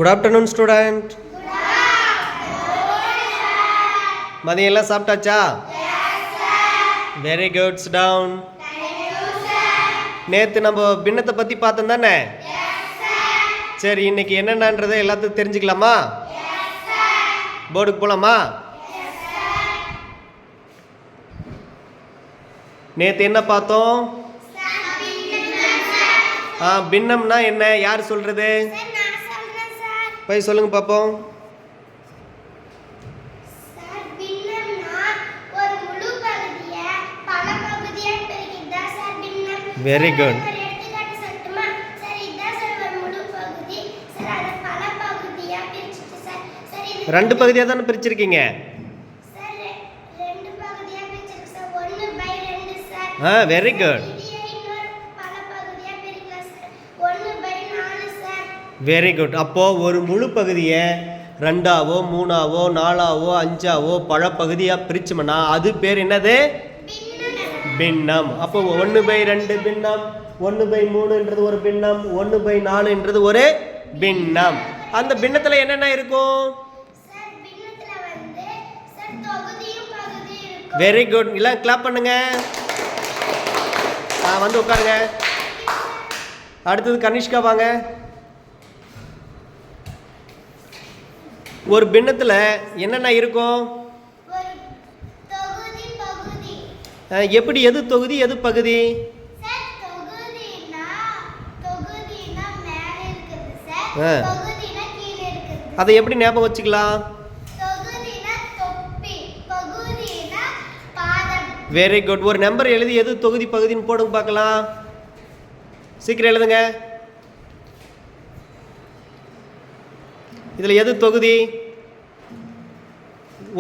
Good afternoon, student. மதியம் எல்லாம் சாப்பிட்டாச்சா? Very good. Sit down. நேற்று நம்ம பின்னத்தை பற்றி பார்த்தோம் தானே? சரி, இன்னைக்கு என்னென்னன்றதை எல்லாத்துக்கும் தெரிஞ்சுக்கலாமா? போர்டுக்கு போகலாமா? நேற்று என்ன பார்த்தோம்? பின்னம்னா என்ன? யார் சொல்றது? போய் சொல்லுங்க பார்ப்போம். Very good. ரெண்டு பகுதியாக தானே பிரிச்சிருக்கீங்க? Very good, very good. அப்போது ஒரு முழு பகுதியை ரெண்டாவோ மூணாவோ நாலாவோ அஞ்சாவோ பழப்பகுதியாக பிரிச்சோம்னா அது பேர் என்னது? பின்னம். அப்போ 1/2 பின்னம், 1/3 ஒரு பின்னம், 1/4 ஒரு பின்னம். அந்த பின்னத்தில் என்னென்ன இருக்கும்? Very good. இல்லை, கிளாப் பண்ணுங்க. வந்து உட்காருங்க. அடுத்தது கனிஷ்கா வாங்க. ஒரு பின்னத்தில் என்னென்ன இருக்கும்? எப்படி? எது தொகுதி எது பகுதி? அதை எப்படி ஞாபகம் வச்சுக்கலாம்? Very good. ஒரு நம்பர் எழுதி எது தொகுதி பகுதின்னு போடுங்க பார்க்கலாம். சீக்கிரம் எழுதுங்க. இதில் எது தொகுதி?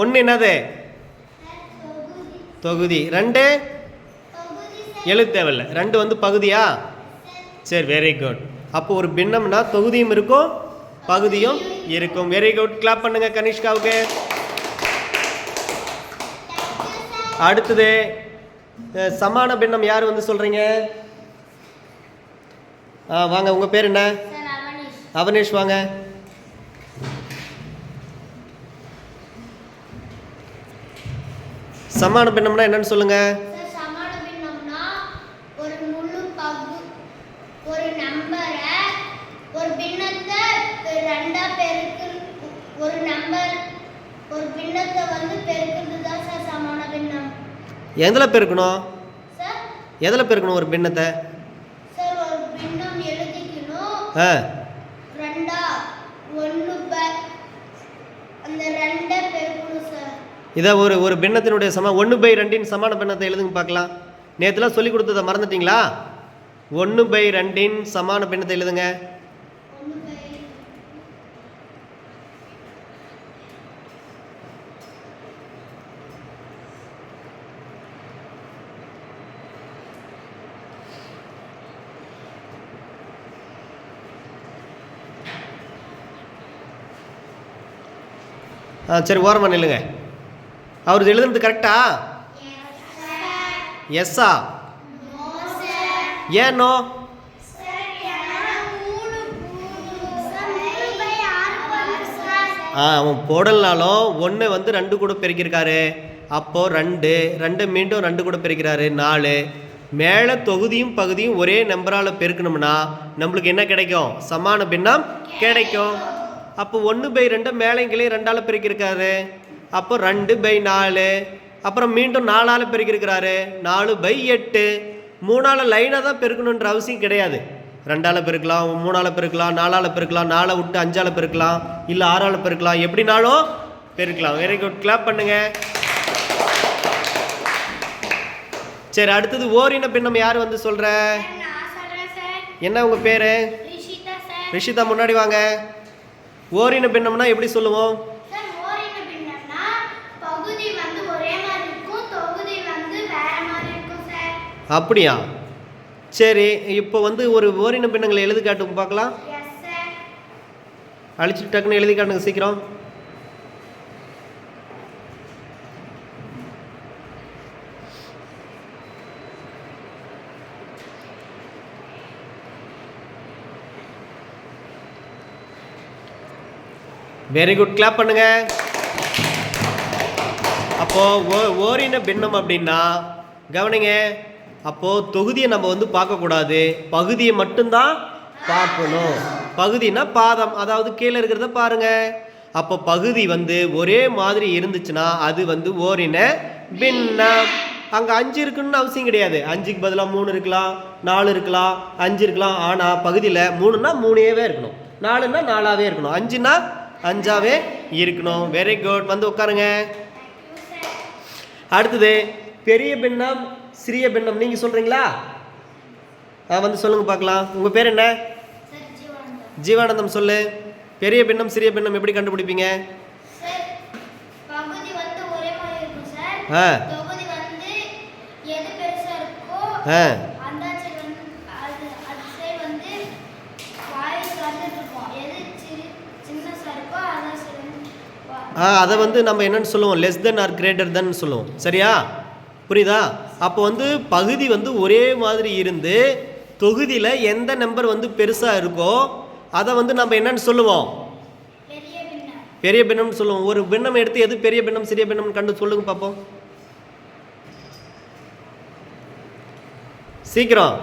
1 என்னது? தொகுதி. 2 எழுத தேவையில்லை. 2 வந்து பகுதியா? சரி, வெரி குட். அப்போ ஒரு பின்னம்னா தொகுதியும் இருக்கும் பகுதியும் இருக்கும். Very good. கிளாப் பண்ணுங்க கனிஷ்காவுக்கு. அடுத்தது சமான பின்னம் யார் வந்து சொல்றீங்க? வாங்க. உங்க பேர் என்ன? அவனேஷ். வாங்க. சமான பின்னம்னா என்னன்னு சொல்லுங்க. சமான பின்னம்னா ஒரு முழு ஒரு நம்பரை ஒரு பின்னத்தை ரெண்டா பெருக்கு, ஒரு நம்பர் ஒரு பின்னத்தை வந்து பெருக்குறது தான் சார் சமான பின்னம். எதில் பெருக்கணும்? சார் எதில் பெருக்கணும் ஒரு பின்னத்தை? சார் ஒரு பின்னம் எழுதிக்கணும். ரெண்டா 1 அந்த 2 பெருக்கணும் சார். இதை ஒரு பின்னத்தினுடைய 1/2 சமான பின்னத்தை எழுதுங்க பார்க்கலாம். நேற்றுலாம் சொல்லி கொடுத்ததை மறந்துட்டீங்களா? 1/2 சமான பின்னத்தை எழுதுங்க. சரி, ஓரமாக நில்லுங்க. அவர் எழுதுனது கரெக்டா? எஸ்ஸா? ஏன் நோ? அவன் போடலனாலும் 1 வந்து 2 கூட பெருக்கியிருக்காரு. அப்போது 2 மீண்டும் 2 கூட பெருக்கிறாரு 4. மேலே தொகுதியும் பகுதியும் ஒரே நம்பரால் பெருக்கணும்னா நம்மளுக்கு என்ன கிடைக்கும்? சமான பின்னம் கிடைக்கும். அப்போ 1/2 மேலையும் கீழே 2ஆல் பெருக்கியிருக்காரு. அப்போ 2/4. அப்புறம் மீண்டும் 4ஆல் பெருக்கியிருக்கிறாரு. 4/8. 3ஆல் லைனாக தான் பெருக்கணுன்ற அவசியம் கிடையாது. 2ஆல் பெருக்கலாம், 3ஆல் பெருக்கலாம், 4ஆல் பெருக்கலாம், 4 விட்டு 5ஆல் பெருக்கலாம், இல்லை 6ஆல் பெருக்கலாம், எப்படினாலும் பெருக்கலாம். Very good. கிளாப் பண்ணுங்க. சரி, அடுத்தது ஓரின பின்னம் யார் வந்து சொல்ற? என்ன உங்க பேரு? ரிஷிதா. முன்னாடி வாங்க. ஓரின பின்னம்னா எப்படி சொல்லுவோம்? அப்படியா? சரி, இப்போ வந்து ஒரு ஓரின பின்னங்களை எழுதி காட்டுங்க பார்க்கலாம். அழிச்சிட்டு டக்குன்னு எழுதி காட்டுங்க சீக்கிரம். வெரி குட், கிளாப் பண்ணுங்க. அப்போ ஓரின பின்னம் அப்படின்னா கவனிங்க, அப்போ தொகுதியை நம்ம வந்து பார்க்கக்கூடாது, பகுதியை மட்டும்தான் பார்க்கணும். பகுதினா பாதம், அதாவது கீழே இருக்கிறத பாருங்க. அப்போ பகுதி வந்து ஒரே மாதிரி இருந்துச்சுன்னா அது வந்து ஓரின பின்னம். அங்கே 5 இருக்குன்னு அவசியம் கிடையாது. 5க்கு பதிலாக 3 இருக்கலாம், 4 இருக்கலாம், 5 இருக்கலாம். ஆனால் பகுதியில் 3னா 3ஏவே இருக்கணும், 4னா 4ஆவே இருக்கணும், 5னா 5ஆவே இருக்கணும். வெரி குட், வந்து உட்காருங்க. அடுத்தது பெரிய பின்னம் சிறிய பின்னம். நீங்கள் சொல்கிறீங்களா? வந்து சொல்லுங்க பார்க்கலாம். உங்கள் பேர் என்ன? ஜீவானந்தம். சொல்லு. பெரிய பின்னம் சிறிய பின்னம் எப்படி கண்டுபிடிப்பீங்க? பகுதி வந்து ஒரே மாதிரி இருக்கும் சார். தொகுதி வந்து எது பெருசா இருக்கோ அந்த சைடு வந்து அது சைடு வந்து வாய்ஸ் வந்துட்டு இருக்கும். எது சின்னசா இருக்கோ அந்த சைடு வந்து அதை வந்து நம்ம என்னன்னு சொல்லுவோம், less than or greater than சொல்லுவோம். சரியா? புரியுதா? அப்போ வந்து பகுதி வந்து ஒரே மாதிரி இருந்து தொகுதியில் எந்த நம்பர் வந்து பெருசாக இருக்கோ அதை வந்து நம்ம என்னன்னு சொல்லுவோம், பெரிய பின்னம்னு சொல்லுவோம். ஒரு பின்னம் எடுத்து எது பெரிய பின்னம் சிறிய பின்னம் கண்டு சொல்லுங்க பார்ப்போம், சீக்கிரம்.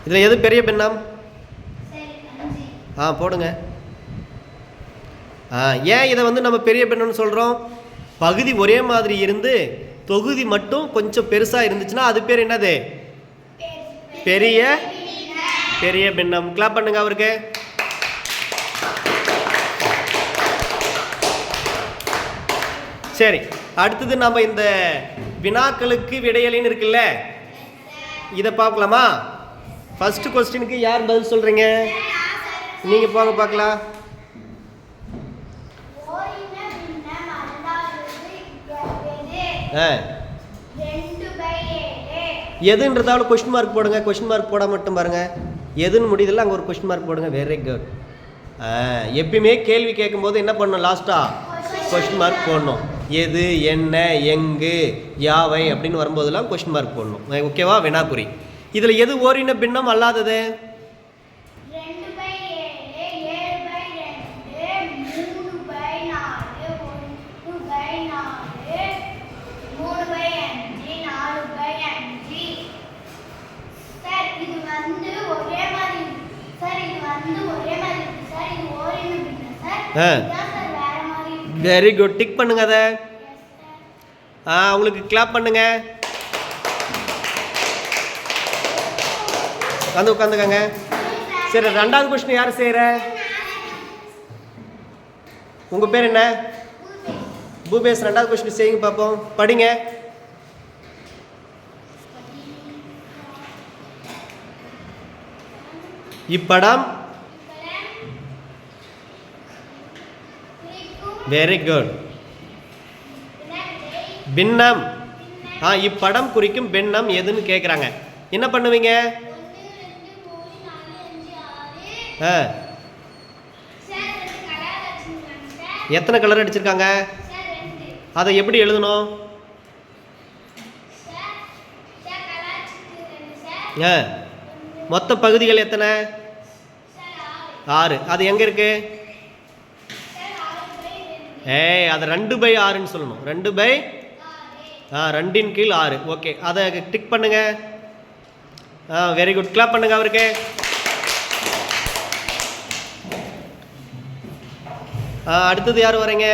இதில் எது பெரிய பின்னம்? போடுங்க. ஏன் இதை வந்து நம்ம பெரிய பின்னம்னு சொல்கிறோம்? பகுதி ஒரே மாதிரி இருந்து தொகுதி மட்டும் கொஞ்சம் பெருசாக இருந்துச்சுன்னா அது பேர் என்னது? பெரிய பெரிய பின்னம். கிளாப் பண்ணுங்க அவருக்கு. சரி, அடுத்தது நம்ம இந்த வினாக்களுக்கு விடையலின்னு இருக்குல்ல, இதை பார்க்கலாமா? ஃபர்ஸ்ட் கொஸ்டினுக்கு யார் பதில் சொல்றீங்க? நீங்க போங்க பார்க்கலாம். எதுன்றதால கொஸ்டின் மார்க் போடுங்க. கொஸ்டின் மார்க் போட மட்டும் பாருங்க, எதுன்னு முடியுதில்ல அங்கே ஒரு கொஸ்டின் மார்க் போடுங்க. Very good. எப்பயுமே கேள்வி கேட்கும்போது என்ன பண்ணணும், லாஸ்டா கொஸ்டின் மார்க் போடணும். எது, என்ன, எங்கு, யாவை அப்படின்னு வரும்போதெல்லாம் கொஸ்டின் மார்க் போடணும். ஓகேவா? வினாக்குறி. இதில் எது ஓரின பின்னம் அல்லாதது? 2 வெரி குட், டிக் பண்ணுங்க அதை. உங்களுக்கு கிளாப் பண்ணுங்க. வந்து உட்காந்துக்கங்க. சரி, 2வது கொஸ்டின் யார் செய்யற? உங்க பேர் என்ன? பூபேஷ். 2வது கொஸ்டின் செய்யுங்க பார்ப்போம், படிங்க. இப்படம் வெரி குட். பின்னம். இப்படம் குறிக்கும் பின்னம் எதுன்னு கேட்குறாங்க. என்ன பண்ணுவீங்க? எத்தனை கலர் அடிச்சிருக்காங்க? அதை எப்படி எழுதணும்? மொத்த பகுதிகள் எத்தனை? 6. அது எங்க இருக்கு? அதை 2/6ன்னு சொல்லணும். 2/2 கீழ் 6. ஓகே, அதை டிக் பண்ணுங்க. வெரி குட், கிளாப் பண்ணுங்க அவருக்கு. அடுத்தது யார் வரீங்க?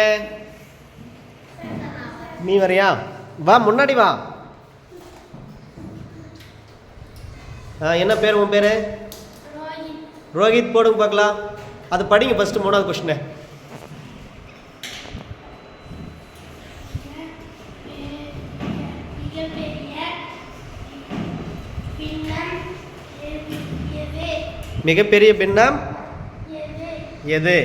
நீ வரையா? வா, முன்னாடி வா. என்ன பேர் உன் பேரு? ரோஹித். போடுங்க பார்க்கலாம். அது படிங்க ஃபர்ஸ்ட், 3வது கொஸ்டின். மிகப்பெரிய பின்னம் எது?